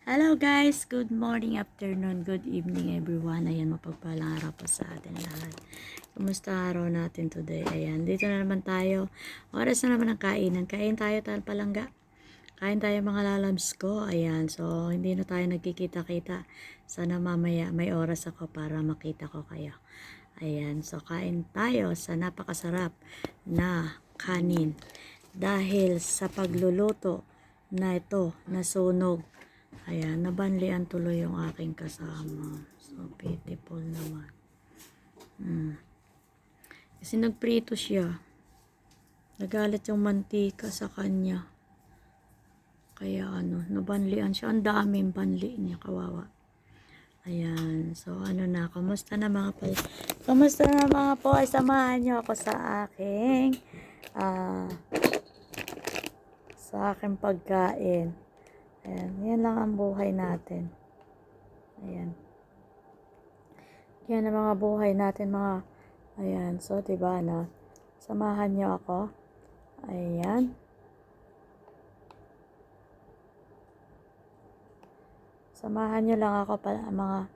Hello guys, good morning, afternoon, good evening everyone. Ayan, mapagpalang araw po sa atin lahat. Kumusta araw natin today? Ayan, dito na naman tayo. Oras na naman ng kainan. Kain tayo palangga. Kain tayo mga lalabs ko. Ayan, so hindi na tayo nagkikita-kita. Sana mamaya may oras ako para makita ko kayo. Ayan, so kain tayo sa napakasarap na kanin. Dahil sa pagluluto na ito, nasunog. Ayan, nabanlian tuloy yung aking kasama. So, pitiful naman. Kasi nagprito siya. Nagalit yung mantika sa kanya. Kaya nabanlian siya. Ang daming banli niya, kawawa. Ayan, so kamusta na mga po? Kamusta na mga po? Ay, samahan niyo ako sa aking pagkain. Ayan, yan lang ang buhay natin. Ayan. Yan ang mga buhay natin, ayan, so diba samahan niyo ako. Ayan. Samahan niyo lang ako mga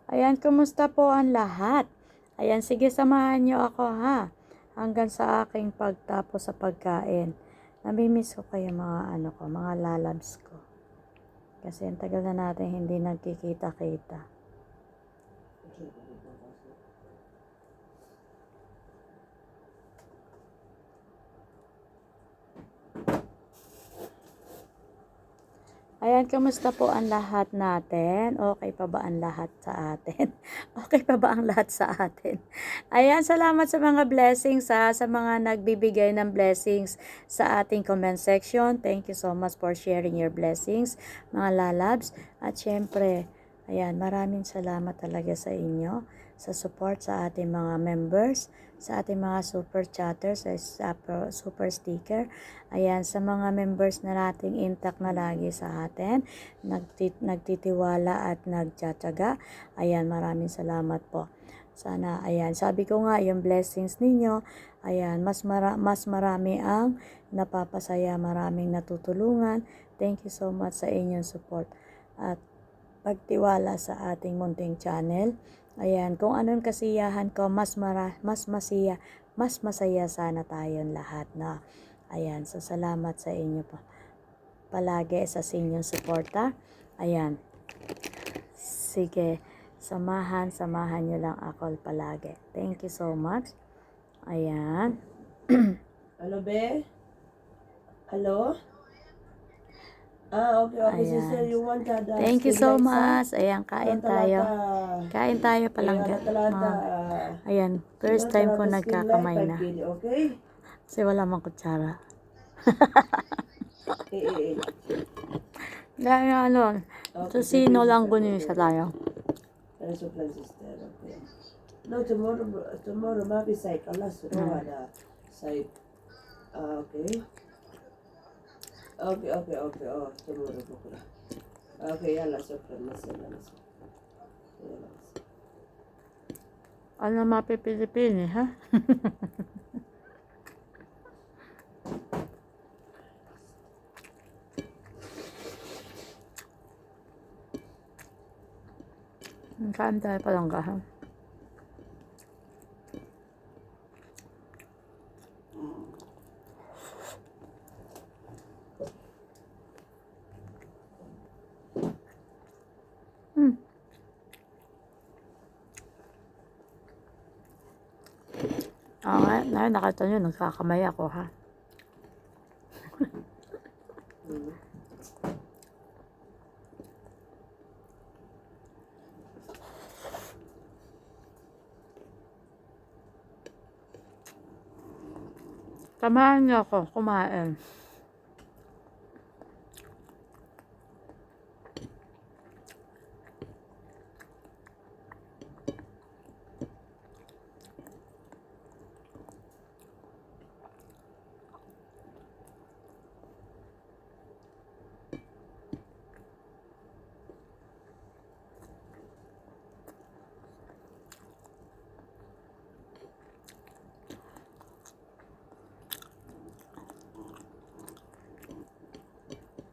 Ayan, kumusta po ang lahat? Ayan, sige, samahan niyo ako ha. Hanggang sa aking pagtapos sa pagkain. Namimiss ko kayo mga lalabs ko. Kasi ang tagal na natin hindi nagkikita-kita. Ayan, kamusta po ang lahat natin? Okay pa ba ang lahat sa atin? Okay pa ba ang lahat sa atin? Ayan, salamat sa mga blessings sa mga nagbibigay ng blessings sa ating comment section. Thank you so much for sharing your blessings, mga lalabs. At syempre, ayan, maraming salamat talaga sa inyo, sa support sa ating mga members, sa ating mga super chatters, sa super sticker. Ayan, sa mga members na nating intact na lagi sa atin, nagtitiwala at nagtsatsaga. Ayan, maraming salamat po. Sana, ayan, sabi ko nga, yung blessings ninyo, ayan, mas marami ang napapasaya, maraming natutulungan. Thank you so much sa inyong support at pagtiwala sa ating munting channel. Ayan, kung anong kasiyahan ko, mas masaya sana tayong lahat na. Ayan, so salamat sa inyo pa palagi sa inyong suporta. Ayan, sige, samahan nyo lang ako palagi. Thank you so much. Ayan. Hello, be? Hello? Okay, Ayan. sister, you want that Thank you so much. Ayan, kain tayo. Kain tayo palangga. Ayan, first time ko nagkakamay na. Okay? Kasi wala mang kutsara. Dahil so sino lang gunin sa tayo. That's your sister, okay. No, tomorrow, maybe say, alas, ada say, okay. Okay, oh, tomorrow, bukla. Okay, yalla, shukran, masala. Ano mapipilipin ha? Kain tayo palangga ha? Ngayon nakita nyo, nagkakamay ako ha. Samahan niyo ako kumain.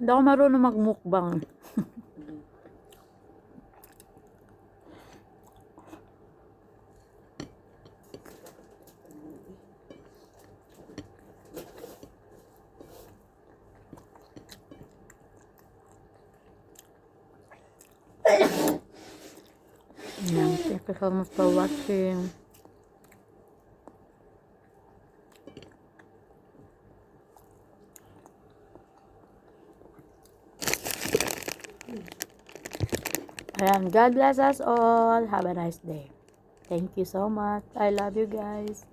Hindi ako marunong magmukbang. Yan. Thank you so much for watching. Ayan. God bless us all. Have a nice day. Thank you so much. I love you guys.